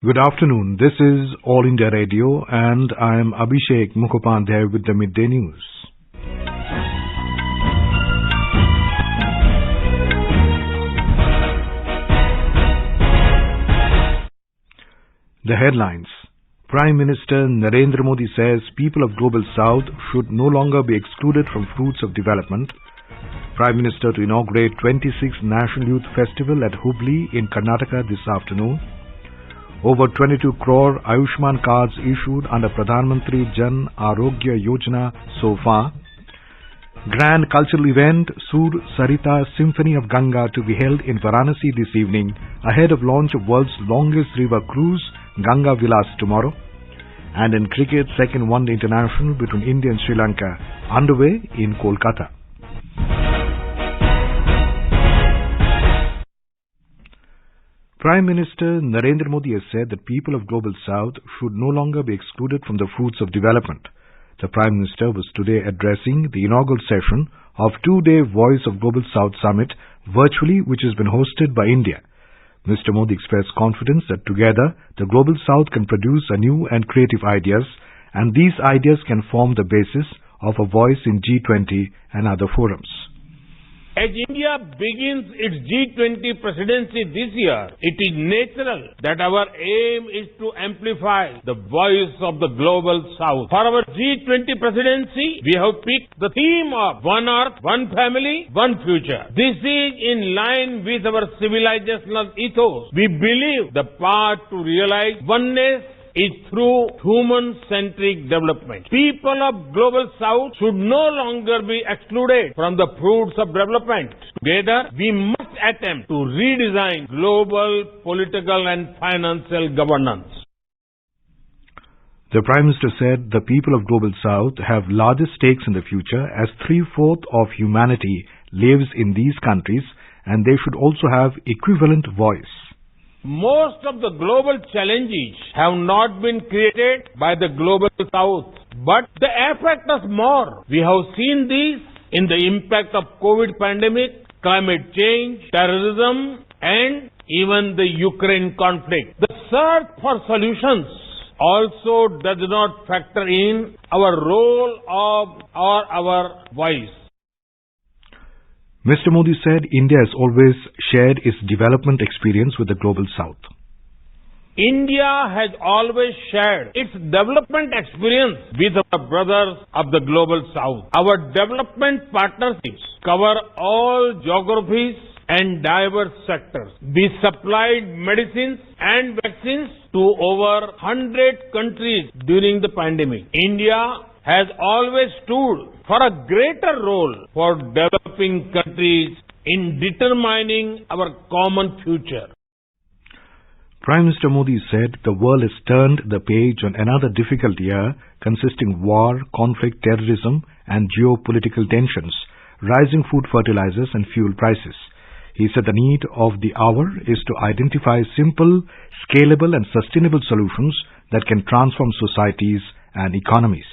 Good afternoon. This is All India Radio and I am Abhishek Mukhopadhyay with the Midday News. The headlines. Prime Minister Narendra Modi says people of Global South should no longer be excluded from fruits of development. Prime Minister to inaugurate 26th National Youth Festival at Hubli in Karnataka this afternoon. Over 22 crore Ayushman cards issued under Pradhan Mantri Jan Arogya Yojana so far. Grand cultural event Sur Sarita Symphony of Ganga to be held in Varanasi this evening ahead of launch of world's longest river cruise Ganga Vilas tomorrow. And in cricket, second one-day international between India and Sri Lanka underway in Kolkata. Prime Minister Narendra Modi has said that people of Global South should no longer be excluded from the fruits of development. The Prime Minister was today addressing the inaugural session of two-day Voice of Global South Summit virtually, which has been hosted by India. Mr. Modi expressed confidence that together the Global South can produce new and creative ideas, and these ideas can form the basis of a voice in G20 and other forums. As India begins its G20 presidency this year, it is natural that our aim is to amplify the voice of the Global South. For our G20 presidency, we have picked the theme of One Earth, One Family, One Future. This is in line with our civilizational ethos. We believe the path to realize oneness is through human-centric development. People of Global South should no longer be excluded from the fruits of development. Together, we must attempt to redesign global political and financial governance. The Prime Minister said the people of Global South have larger stakes in the future as 3/4 of humanity lives in these countries and they should also have equivalent voice. Most of the global challenges have not been created by the Global South, but they affect us more. We have seen this in the impact of COVID pandemic, climate change, terrorism, and even the Ukraine conflict. The search for solutions also does not factor in our role or our voice. Mr. Modi said India has always shared its development experience with the Global South. India has always shared its development experience with our brothers of the Global South. Our development partnerships cover all geographies and diverse sectors. We supplied medicines and vaccines to over 100 countries during the pandemic. India has always stood for a greater role for developing countries in determining our common future. Prime Minister Modi said the world has turned the page on another difficult year consisting of war, conflict, terrorism and geopolitical tensions, rising food, fertilizers and fuel prices. He said the need of the hour is to identify simple, scalable and sustainable solutions that can transform societies and economies.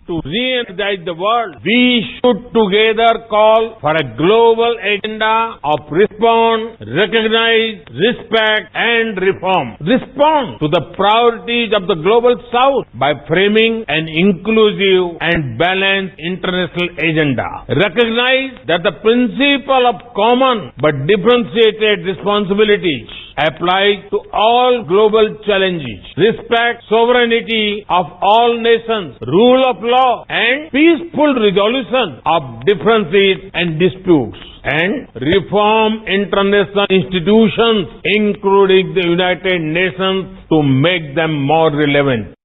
To re-energize the world, we should together call for a global agenda of respond, recognize, respect and reform. Respond to the priorities of the Global South by framing an inclusive and balanced international agenda. Recognize that the principle of common but differentiated responsibilities applies to all global challenges. Respect sovereignty of all nations, rule of law and peaceful resolution of differences and disputes. And reform international institutions, including the United Nations, to make them more relevant.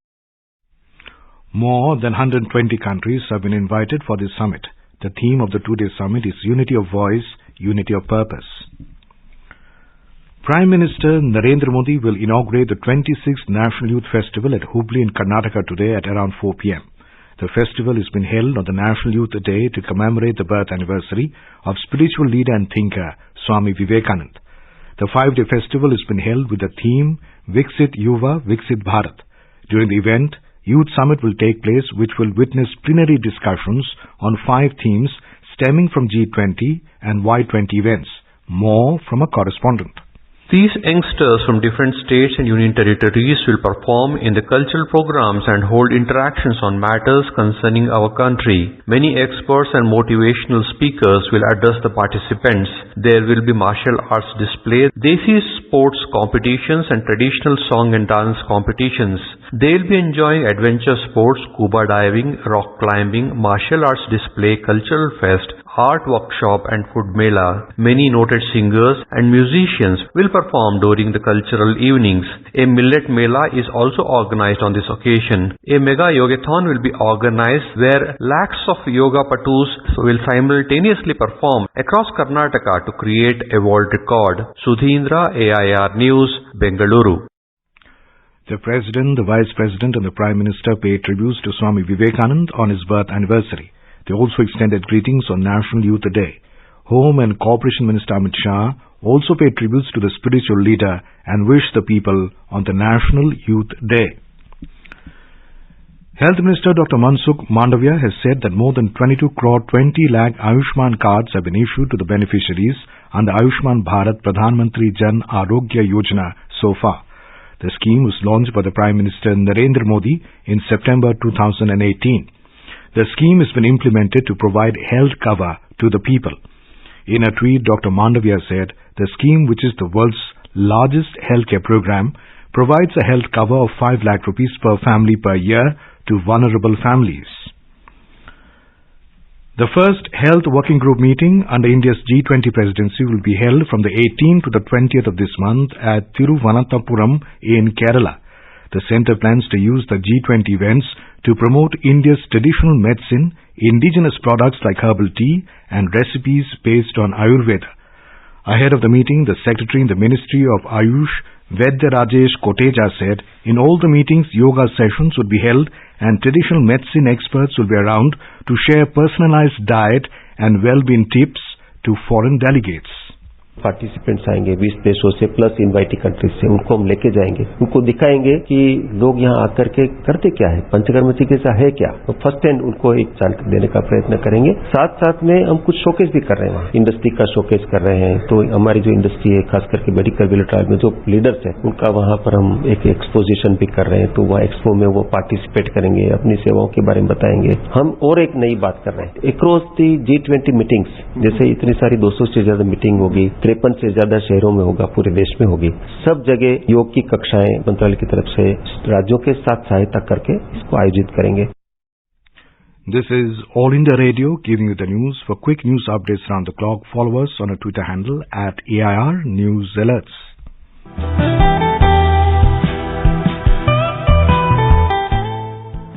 More than 120 countries have been invited for this summit. The theme of the two-day summit is Unity of Voice, Unity of Purpose. Prime Minister Narendra Modi will inaugurate the 26th National Youth Festival at Hubli in Karnataka today at around 4 p.m. The festival has been held on the National Youth Day to commemorate the birth anniversary of spiritual leader and thinker Swami Vivekananda. The 5-day festival has been held with the theme Viksit Yuva, Viksit Bharat. During the event, Youth Summit will take place which will witness plenary discussions on 5 themes stemming from G20 and Y20 events. More from a correspondent. These youngsters from different states and union territories will perform in the cultural programs and hold interactions on matters concerning our country. Many experts and motivational speakers will address the participants. There will be martial arts display, Desi sports competitions and traditional song and dance competitions. They will be enjoying adventure sports, scuba diving, rock climbing, martial arts display, cultural fest, art workshop and food mela. Many noted singers and musicians will perform during the cultural evenings. A millet mela is also organized on this occasion. A mega yogathon will be organized where lakhs of yoga patus will simultaneously perform across Karnataka to create a world record. Sudhindra, AIR News, Bengaluru. The President, the Vice President and the Prime Minister paid tributes to Swami Vivekanand on his birth anniversary. They also extended greetings on National Youth Day. Home and Corporation Minister Amit Shah also paid tributes to the spiritual leader and wished the people on the National Youth Day. Health Minister Dr. Mansukh Mandavia has said that more than 22 crore 20 lakh Ayushman cards have been issued to the beneficiaries under Ayushman Bharat Pradhan Mantri Jan Arogya Yojana so far. The scheme was launched by the Prime Minister Narendra Modi in September 2018. The scheme has been implemented to provide health cover to the people. In a tweet, Dr. Mandavia said, the scheme, which is the world's largest healthcare program, provides a health cover of 5 lakh rupees per family per year to vulnerable families. The first Health Working Group meeting under India's G20 presidency will be held from the 18th to the 20th of this month at Thiruvananthapuram in Kerala. The centre plans to use the G20 events to promote India's traditional medicine, indigenous products like herbal tea and recipes based on Ayurveda. Ahead of the meeting, the Secretary in the Ministry of Ayush, Vaidya Rajesh Koteja, said in all the meetings yoga sessions would be held and traditional medicine experts will be around to share personalized diet and well-being tips to foreign delegates. Participants आएंगे 20 देशों से plus invitee countries से, उनको हम लेके जाएंगे, उनको दिखाएंगे कि लोग यहाँ आकर के करते क्या है, पंचकर्म चिकित्सा है क्या, तो फर्स्ट हैंड उनको एक जानकारी देने का प्रयत्न करेंगे। साथ साथ में हम कुछ शोकेस भी कर रहे हैं, वहाँ इंडस्ट्री का शोकेस कर रहे हैं। तो हमारी जो इंडस्ट्री है, खास करके मेडिकल विलेज ट्रायल में जो लीडर्स हैं, उनका वहाँ पर हम एक एक्सपोजिशन भी कर रहे हैं। तो वहाँ एक्सपो में वो पार्टिसिपेट करेंगे, अपनी सेवाओं के बारे में बताएंगे। हम और एक नई बात कर रहे हैं, अक्रॉस दी G20 मीटिंग्स, जैसे इतनी सारी 200 से ज्यादा मीटिंग होगी, 53 से ज्यादा शहरों में होगा, पूरे देश में होगी, सब जगह योग की कक्षाएं मंत्रालय की तरफ से राज्यों के साथ सहायता करके इसको आयोजित करेंगे। This is All India Radio giving you the news. For quick news updates around the clock, follow us on our Twitter handle at AIR News Alerts.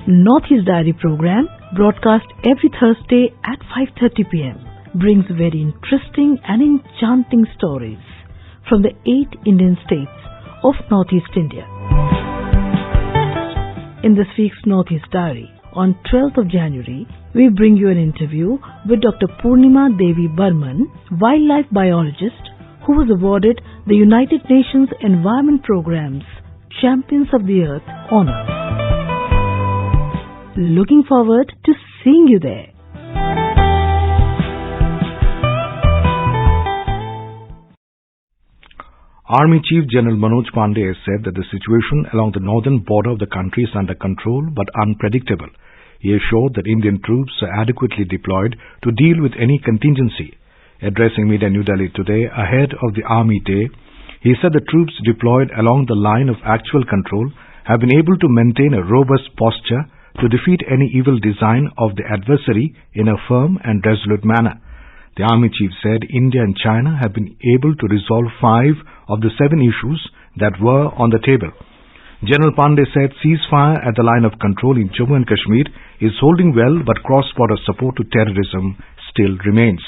Northeast Diary program broadcast every Thursday at 5:30 p.m. brings very interesting and enchanting stories from the 8 Indian states of Northeast India. In this week's Northeast Diary, on 12th of January, we bring you an interview with Dr. Purnima Devi Burman, wildlife biologist who was awarded the United Nations Environment Programme's Champions of the Earth honor. Looking forward to seeing you there. Army Chief General Manoj Pandey has said that the situation along the northern border of the country is under control but unpredictable. He assured that Indian troops are adequately deployed to deal with any contingency. Addressing media in New Delhi today ahead of the Army Day, he said the troops deployed along the line of actual control have been able to maintain a robust posture to defeat any evil design of the adversary in a firm and resolute manner. The Army Chief said India and China have been able to resolve 5 of the 7 issues that were on the table. General Pandey said ceasefire at the line of control in Jammu and Kashmir is holding well, but cross-border support to terrorism still remains.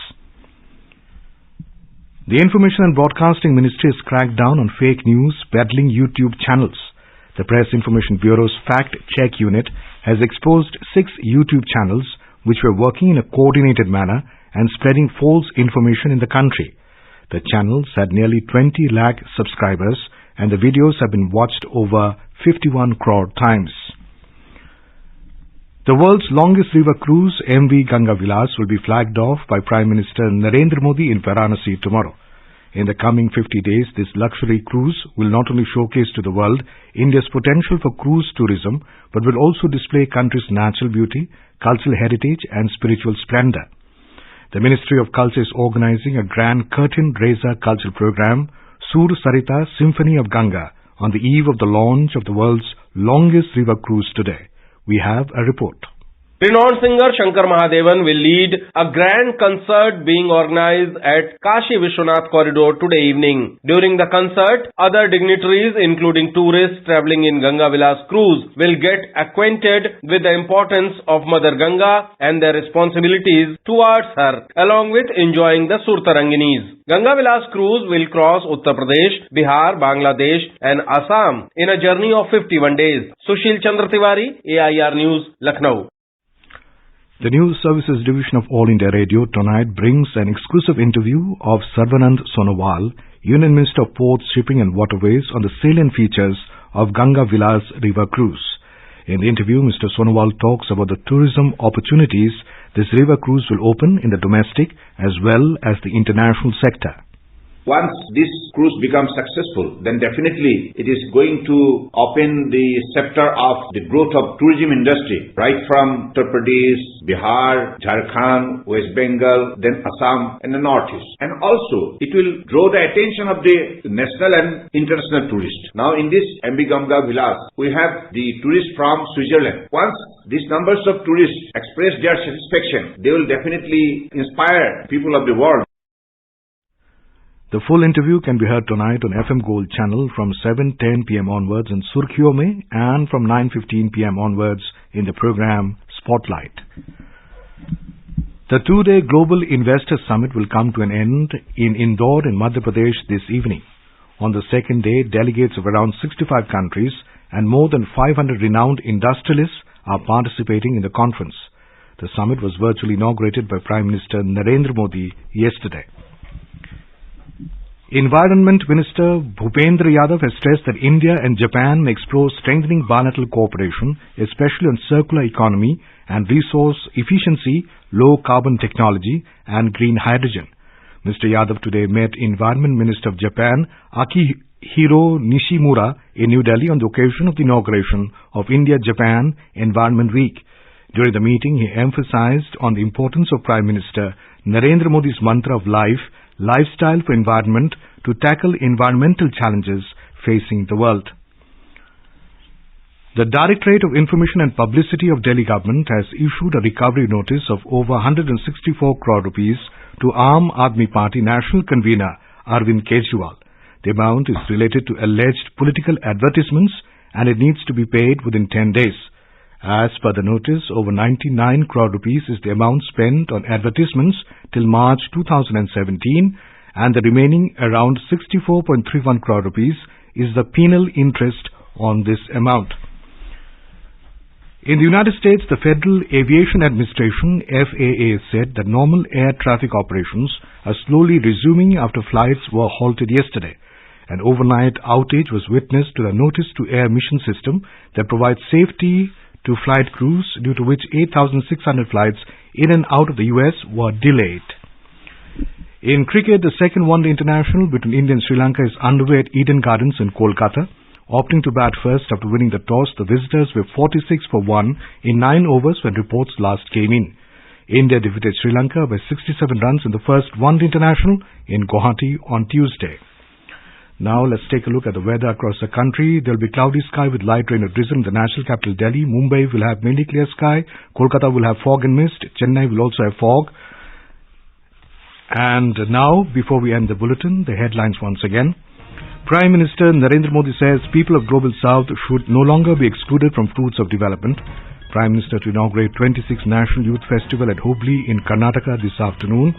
The Information and Broadcasting Ministry has cracked down on fake news peddling YouTube channels. The Press Information Bureau's Fact Check Unit has exposed 6 YouTube channels which were working in a coordinated manner and spreading false information in the country. The channels had nearly 20 lakh subscribers and the videos have been watched over 51 crore times. The world's longest river cruise, MV Ganga Vilas, will be flagged off by Prime Minister Narendra Modi in Varanasi tomorrow. In the coming 50 days, this luxury cruise will not only showcase to the world India's potential for cruise tourism, but will also display country's natural beauty, cultural heritage and spiritual splendor. The Ministry of Culture is organizing a grand curtain raiser cultural program, Sur Sarita Symphony of Ganga, on the eve of the launch of the world's longest river cruise today. We have a report. Renowned singer Shankar Mahadevan will lead a grand concert being organized at Kashi Vishwanath Corridor today evening. During the concert, other dignitaries including tourists travelling in Ganga Vilas cruise will get acquainted with the importance of Mother Ganga and their responsibilities towards her, along with enjoying the Surtaranginis. Ganga Vilas cruise will cross Uttar Pradesh, Bihar, Bangladesh and Assam in a journey of 51 days. Sushil Chandra Tiwari, AIR News, Lucknow. The News Services Division of All India Radio tonight brings an exclusive interview of Sarvanand Sonowal, Union Minister of Ports, Shipping and Waterways, on the salient features of Ganga Vilas River Cruise. In the interview, Mr. Sonowal talks about the tourism opportunities this river cruise will open in the domestic as well as the international sector. Once this cruise becomes successful, then definitely it is going to open the sector of the growth of tourism industry, right from Uttar Pradesh, Bihar, Jharkhand, West Bengal, then Assam and the Northeast. And also, it will draw the attention of the national and international tourists. Now in this MV Ganga Vilas, we have the tourists from Switzerland. Once these numbers of tourists express their satisfaction, they will definitely inspire people of the world. The full interview can be heard tonight on FM Gold channel from 7:10 p.m. onwards in Surkhiyo Mein and from 9:15 p.m. onwards in the program Spotlight. The two-day Global Investor Summit will come to an end in Indore in Madhya Pradesh this evening. On the second day, delegates of around 65 countries and more than 500 renowned industrialists are participating in the conference. The summit was virtually inaugurated by Prime Minister Narendra Modi yesterday. Environment Minister Bhupendra Yadav has stressed that India and Japan may explore strengthening bilateral cooperation, especially on circular economy and resource efficiency, low carbon technology and green hydrogen. Mr. Yadav today met Environment Minister of Japan Akihiro Nishimura in New Delhi on the occasion of the inauguration of India-Japan Environment Week. During the meeting, he emphasized on the importance of Prime Minister Narendra Modi's mantra of lifestyle for environment to tackle environmental challenges facing the world. The Directorate of Information and Publicity of Delhi government has issued a recovery notice of over 164 crore rupees to Aam Aadmi Party national convener Arvind Kejriwal. The amount is related to alleged political advertisements and it needs to be paid within 10 days. As per the notice, over 99 crore rupees is the amount spent on advertisements till March 2017 and the remaining around 64.31 crore rupees is the penal interest on this amount. In the United States, the Federal Aviation Administration, FAA, said that normal air traffic operations are slowly resuming after flights were halted yesterday. An overnight outage was witnessed to the notice-to-air mission system that provides safety to flight crews, due to which 8,600 flights in and out of the US were delayed. In cricket, the second one-day international between India and Sri Lanka is underway at Eden Gardens in Kolkata. Opting to bat first after winning the toss, the visitors were 46 for 1 in 9 overs when reports last came in. India defeated Sri Lanka by 67 runs in the first one-day international in Guwahati on Tuesday. Now let's take a look at the weather across the country. There will be cloudy sky with light rain or drizzle in the national capital Delhi. Mumbai will have mainly clear sky. Kolkata will have fog and mist. Chennai will also have fog. And now, before we end the bulletin, the headlines once again. Prime Minister Narendra Modi says people of Global South should no longer be excluded from fruits of development. Prime Minister to inaugurate 26th National Youth Festival at Hubli in Karnataka this afternoon.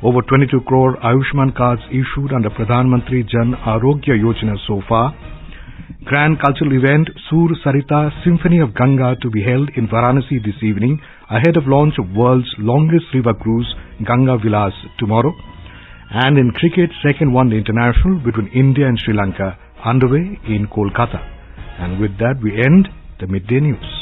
Over 22 crore Ayushman cards issued under Pradhan Mantri Jan Arogya Yojana so far. Grand cultural event Sur Sarita Symphony of Ganga to be held in Varanasi this evening ahead of launch of world's longest river cruise Ganga Vilas tomorrow. And in cricket, second one-day international between India and Sri Lanka underway in Kolkata. And with that we end the Midday News.